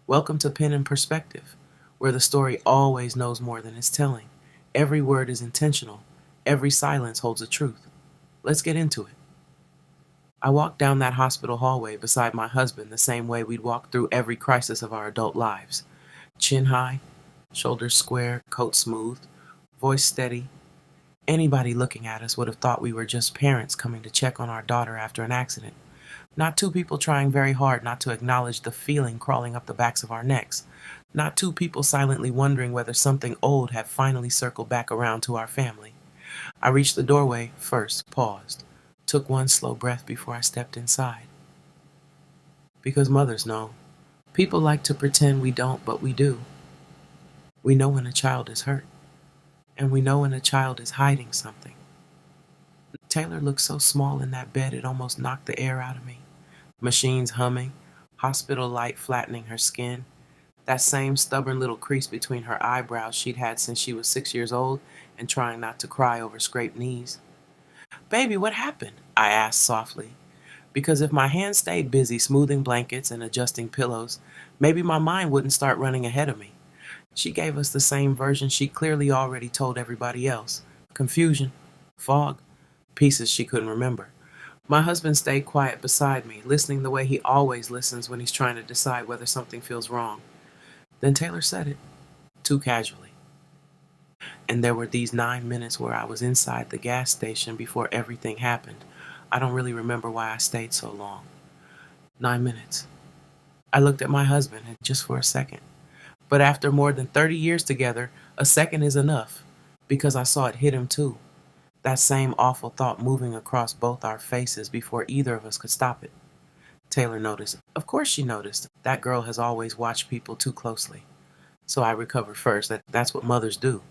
Welcome to Pen and Perspective, where the story always knows more than it's telling. Every word is intentional. Every silence holds a truth. Let's get into it. I walked down that hospital hallway beside my husband the same way we'd walk through every crisis of our adult lives. Chin high, shoulders square, coat smooth, voice steady. Anybody looking at us would have thought we were just parents coming to check on our daughter after an accident. Not two people trying very hard not to acknowledge the feeling crawling up the backs of our necks. Not two people silently wondering whether something old had finally circled back around to our family. I reached the doorway first, paused, took one slow breath before I stepped inside. Because mothers know. People like to pretend we don't, but we do. We know when a child is hurt, and we know when a child is hiding something. Taylor looked so small in that bed it almost knocked the air out of me. Machines humming, hospital light flattening her skin, that same stubborn little crease between her eyebrows she'd had since she was 6 years old and trying not to cry over scraped knees. "Baby, what happened?" I asked softly, because if my hands stayed busy smoothing blankets and adjusting pillows, maybe my mind wouldn't start running ahead of me. She gave us the same version she clearly already told everybody else. Confusion, fog, pieces she couldn't remember. My husband stayed quiet beside me, listening the way he always listens when he's trying to decide whether something feels wrong. Then Taylor said it, too casually. And there were these 9 minutes where I was inside the gas station before everything happened. I don't really remember why I stayed so long. 9 minutes. I looked at my husband, and just for a second. But after more than 30 years together, a second is enough, because I saw it hit him too. That same awful thought moving across both our faces before either of us could stop it. Taylor noticed. Of course she noticed. That girl has always watched people too closely. So I recovered first. That's what mothers do.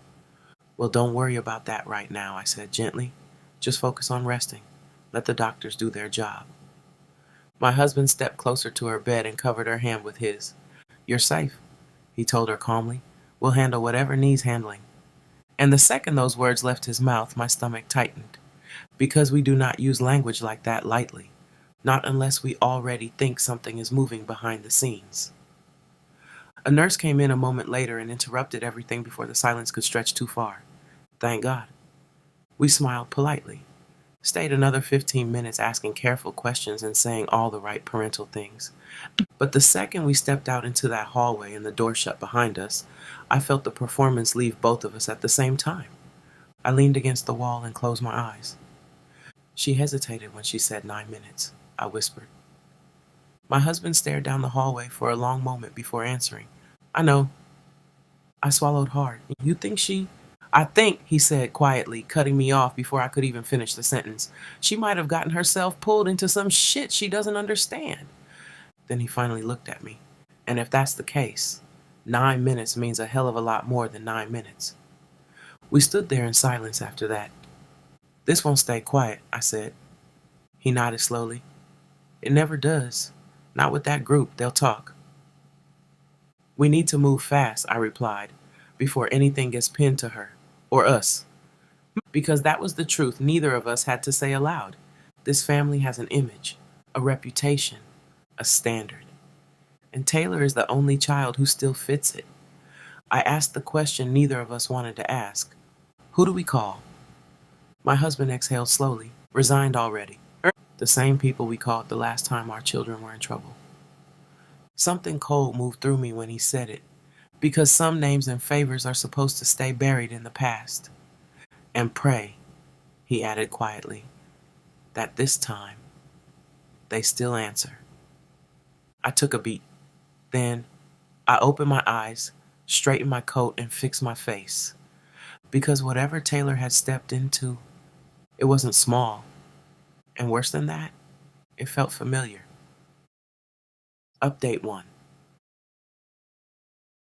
"Well, don't worry about that right now," I said gently. "Just focus on resting. Let the doctors do their job." My husband stepped closer to her bed and covered her hand with his. "You're safe," he told her calmly. "We'll handle whatever needs handling." And the second those words left his mouth, my stomach tightened. Because we do not use language like that lightly. Not unless we already think something is moving behind the scenes. A nurse came in a moment later and interrupted everything before the silence could stretch too far. Thank God. We smiled politely. Stayed another 15 minutes asking careful questions and saying all the right parental things. But the second we stepped out into that hallway and the door shut behind us, I felt the performance leave both of us at the same time. I leaned against the wall and closed my eyes. She hesitated when she said 9 minutes, I whispered. My husband stared down the hallway for a long moment before answering. "I know." I swallowed hard. "You think she—" "I think," he said quietly, cutting me off before I could even finish the sentence, "she might have gotten herself pulled into some shit she doesn't understand." Then he finally looked at me. "And if that's the case, 9 minutes means a hell of a lot more than 9 minutes." We stood there in silence after that. "This won't stay quiet," I said. He nodded slowly. "It never does. Not with that group, they'll talk." "We need to move fast," I replied, "before anything gets pinned to her, or us." Because that was the truth neither of us had to say aloud. This family has an image, a reputation, a standard. And Taylor is the only child who still fits it. I asked the question neither of us wanted to ask. "Who do we call?" My husband exhaled slowly, resigned already. "The same people we called the last time our children were in trouble." Something cold moved through me when he said it, because some names and favors are supposed to stay buried in the past. "And pray," he added quietly, "that this time they still answer." I took a beat. Then I opened my eyes, straightened my coat, and fixed my face. Because whatever Taylor had stepped into, it wasn't small. And worse than that, it felt familiar. Update 1.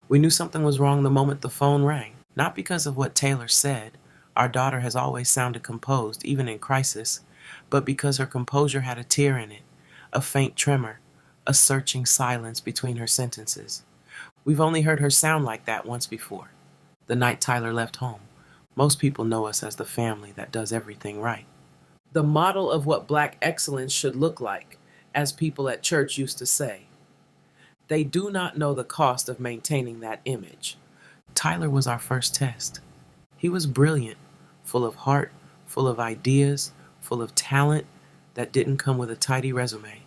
We knew something was wrong the moment the phone rang. Not because of what Taylor said. Our daughter has always sounded composed, even in crisis, but because her composure had a tear in it, a faint tremor, a searching silence between her sentences. We've only heard her sound like that once before, the night Tyler left home. Most people know us as the family that does everything right. The model of what Black excellence should look like, as people at church used to say. They do not know the cost of maintaining that image. Tyler was our first test. He was brilliant, full of heart, full of ideas, full of talent that didn't come with a tidy resume.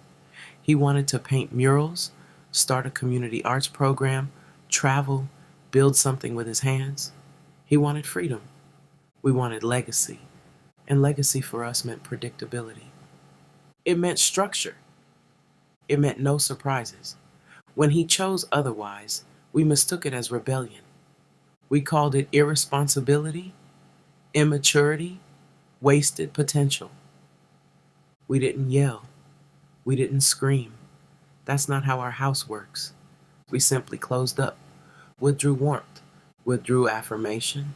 He wanted to paint murals, start a community arts program, travel, build something with his hands. He wanted freedom. We wanted legacy. And legacy for us meant predictability. It meant structure. It meant no surprises. When he chose otherwise, we mistook it as rebellion. We called it irresponsibility, immaturity, wasted potential. We didn't yell. We didn't scream. That's not how our house works. We simply closed up, withdrew warmth, withdrew affirmation,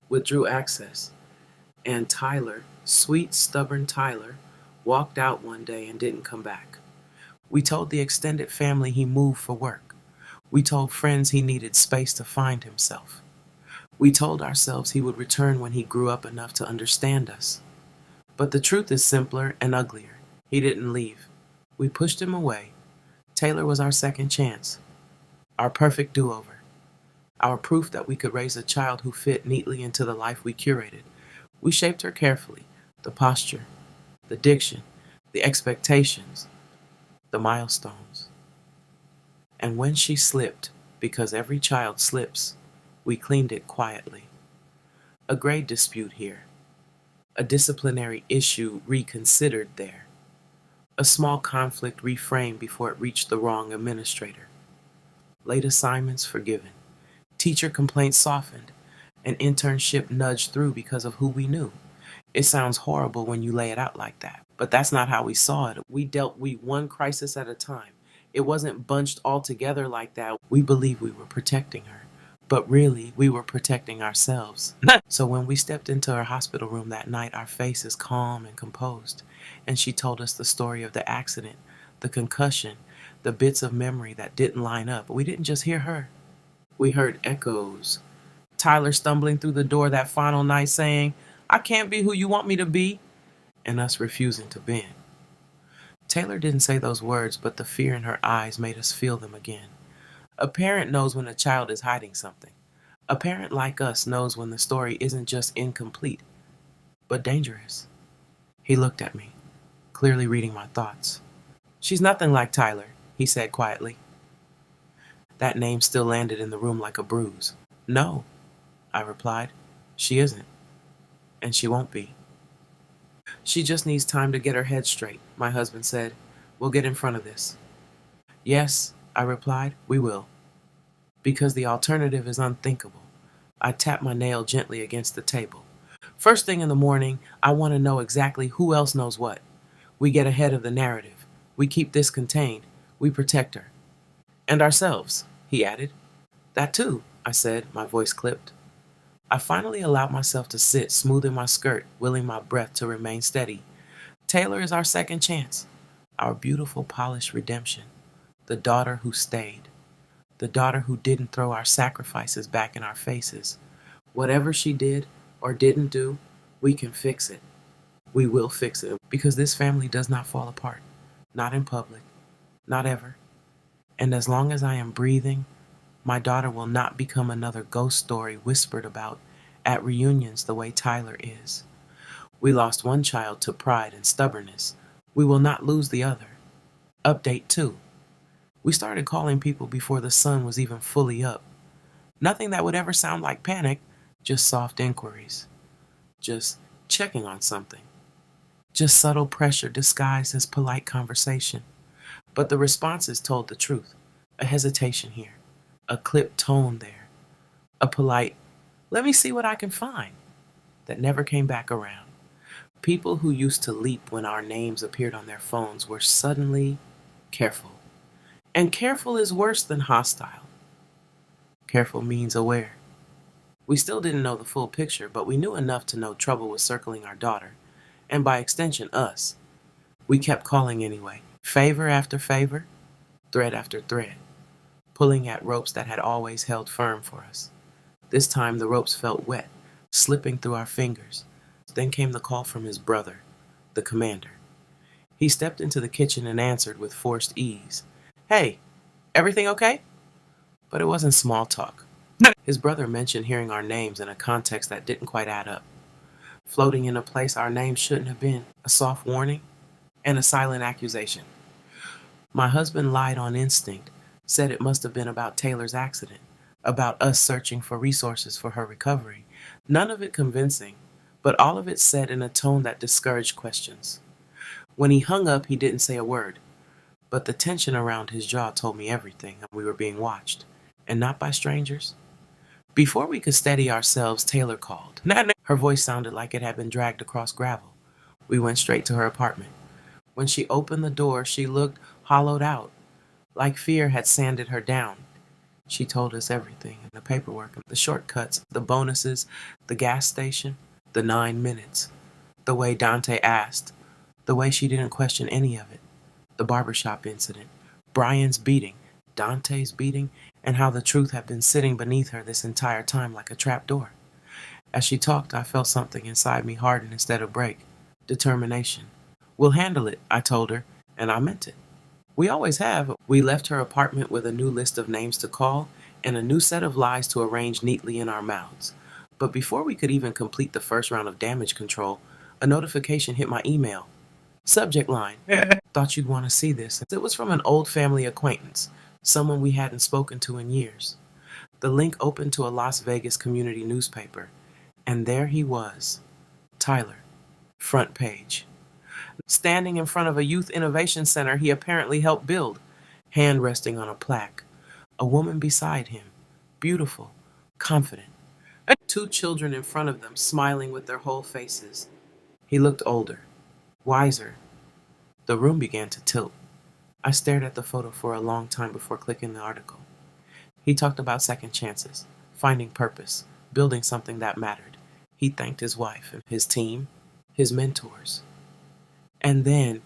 withdrew access. And Tyler, sweet, stubborn Tyler, walked out one day and didn't come back. We told the extended family he moved for work. We told friends he needed space to find himself. We told ourselves he would return when he grew up enough to understand us. But the truth is simpler and uglier. He didn't leave. We pushed him away. Taylor was our second chance, our perfect do-over, our proof that we could raise a child who fit neatly into the life we curated. We shaped her carefully, the posture, the diction, the expectations, the milestones. And when she slipped, because every child slips, we cleaned it quietly. A grade dispute here, a disciplinary issue reconsidered there, a small conflict reframed before it reached the wrong administrator. Late assignments forgiven, teacher complaints softened, an internship nudged through because of who we knew. It sounds horrible when you lay it out like that, but that's not how we saw it. We dealt one crisis at a time. It wasn't bunched all together like that. We believed we were protecting her, but really we were protecting ourselves. So when we stepped into her hospital room that night, our faces calm and composed, and she told us the story of the accident, the concussion, the bits of memory that didn't line up. But we didn't just hear her. We heard echoes. Tyler stumbling through the door that final night saying, "I can't be who you want me to be," and us refusing to bend. Taylor didn't say those words, but the fear in her eyes made us feel them again. A parent knows when a child is hiding something. A parent like us knows when the story isn't just incomplete, but dangerous. He looked at me, clearly reading my thoughts. "She's nothing like Tyler," he said quietly. That name still landed in the room like a bruise. "No," I replied, "she isn't, and she won't be." "She just needs time to get her head straight," my husband said. "We'll get in front of this." "Yes," I replied, "we will. Because the alternative is unthinkable." I tapped my nail gently against the table. "First thing in the morning, I want to know exactly who else knows what. We get ahead of the narrative. We keep this contained. We protect her. And ourselves," he added. "That too," I said, my voice clipped. I finally allowed myself to sit, smoothing my skirt, willing my breath to remain steady. Taylor is our second chance, our beautiful, polished redemption, the daughter who stayed, the daughter who didn't throw our sacrifices back in our faces. Whatever she did or didn't do, we can fix it. We will fix it, because this family does not fall apart, not in public, not ever. And as long as I am breathing, my daughter will not become another ghost story whispered about at reunions the way Tyler is. We lost one child to pride and stubbornness. We will not lose the other. Update 2. We started calling people before the sun was even fully up. Nothing that would ever sound like panic, just soft inquiries. Just checking on something. Just subtle pressure disguised as polite conversation. But the responses told the truth. A hesitation here. A clipped tone there. A polite, "Let me see what I can find," that never came back around. People who used to leap when our names appeared on their phones were suddenly careful. And careful is worse than hostile. Careful means aware. We still didn't know the full picture, but we knew enough to know trouble was circling our daughter, and by extension us. We kept calling anyway, favor after favor, thread after thread, pulling at ropes that had always held firm for us. This time the ropes felt wet, slipping through our fingers. Then came the call from his brother, the commander. He stepped into the kitchen and answered with forced ease. "Hey, Everything okay? But it wasn't small talk. His brother mentioned hearing our names in a context that didn't quite add up, floating in a place our names shouldn't have been, a soft warning and a silent accusation. My husband lied on instinct, said it must have been about Taylor's accident, about us searching for resources for her recovery. None of it convincing, but all of it said in a tone that discouraged questions. When he hung up, he didn't say a word, but the tension around his jaw told me everything. We were being watched, and not by strangers. Before we could steady ourselves, Taylor called. Her voice sounded like it had been dragged across gravel. We went straight to her apartment. When she opened the door, she looked hollowed out, like fear had sanded her down. She told us everything, the paperwork, the shortcuts, the bonuses, the gas station, the 9 minutes, the way Dante asked, the way she didn't question any of it, the barbershop incident, Brian's beating, Dante's beating, and how the truth had been sitting beneath her this entire time like a trapdoor. As she talked, I felt something inside me harden instead of break. Determination. We'll handle it, I told her, and I meant it. We always have. We left her apartment with a new list of names to call and a new set of lies to arrange neatly in our mouths. But before we could even complete the first round of damage control, a notification hit my email. Subject line. Thought you'd want to see this. It was from an old family acquaintance, someone we hadn't spoken to in years. The link opened to a Las Vegas community newspaper, and there he was, Tyler, front page. Standing in front of a youth innovation center he apparently helped build, hand resting on a plaque. A woman beside him, beautiful, confident. And 2 children in front of them, smiling with their whole faces. He looked older, wiser. The room began to tilt. I stared at the photo for a long time before clicking the article. He talked about second chances, finding purpose, building something that mattered. He thanked his wife, his team, his mentors. And then,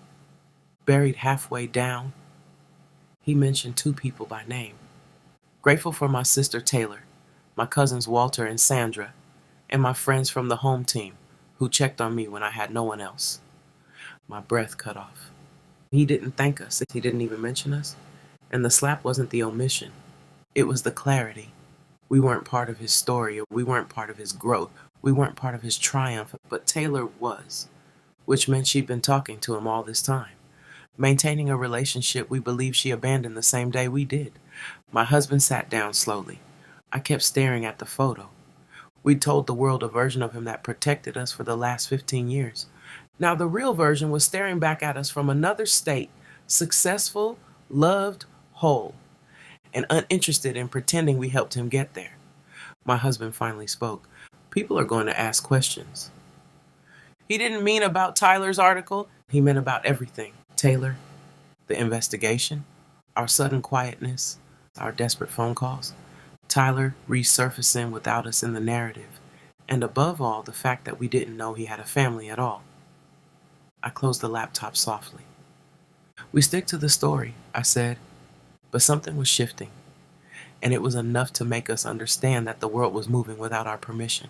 buried halfway down, he mentioned 2 people by name. Grateful for my sister Taylor, my cousins Walter and Sandra, and my friends from the home team who checked on me when I had no one else. My breath cut off. He didn't thank us. He didn't even mention us. And the slap wasn't the omission. It was the clarity. We weren't part of his story. We weren't part of his growth. We weren't part of his triumph. But Taylor was, which meant she'd been talking to him all this time, maintaining a relationship we believed she abandoned the same day we did. My husband sat down slowly. I kept staring at the photo. We'd told the world a version of him that protected us for the last 15 years. Now the real version was staring back at us from another state, successful, loved, whole, and uninterested in pretending we helped him get there. My husband finally spoke. People are going to ask questions. He didn't mean about Tyler's article. He meant about everything. Taylor, the investigation, our sudden quietness, our desperate phone calls, Tyler resurfacing without us in the narrative, and above all, the fact that we didn't know he had a family at all. I closed the laptop softly. We stick to the story, I said, but something was shifting, and it was enough to make us understand that the world was moving without our permission.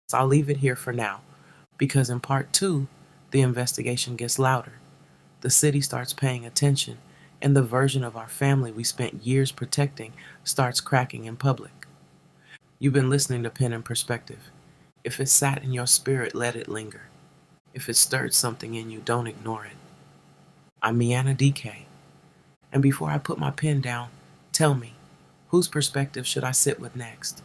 So I'll leave it here for now, because in part 2, the investigation gets louder. The city starts paying attention, and the version of our family we spent years protecting starts cracking in public. You've been listening to Pen and Perspective. If it sat in your spirit, let it linger. If it stirred something in you, don't ignore it. I'm Miana DK, and before I put my pen down, tell me, whose perspective should I sit with next?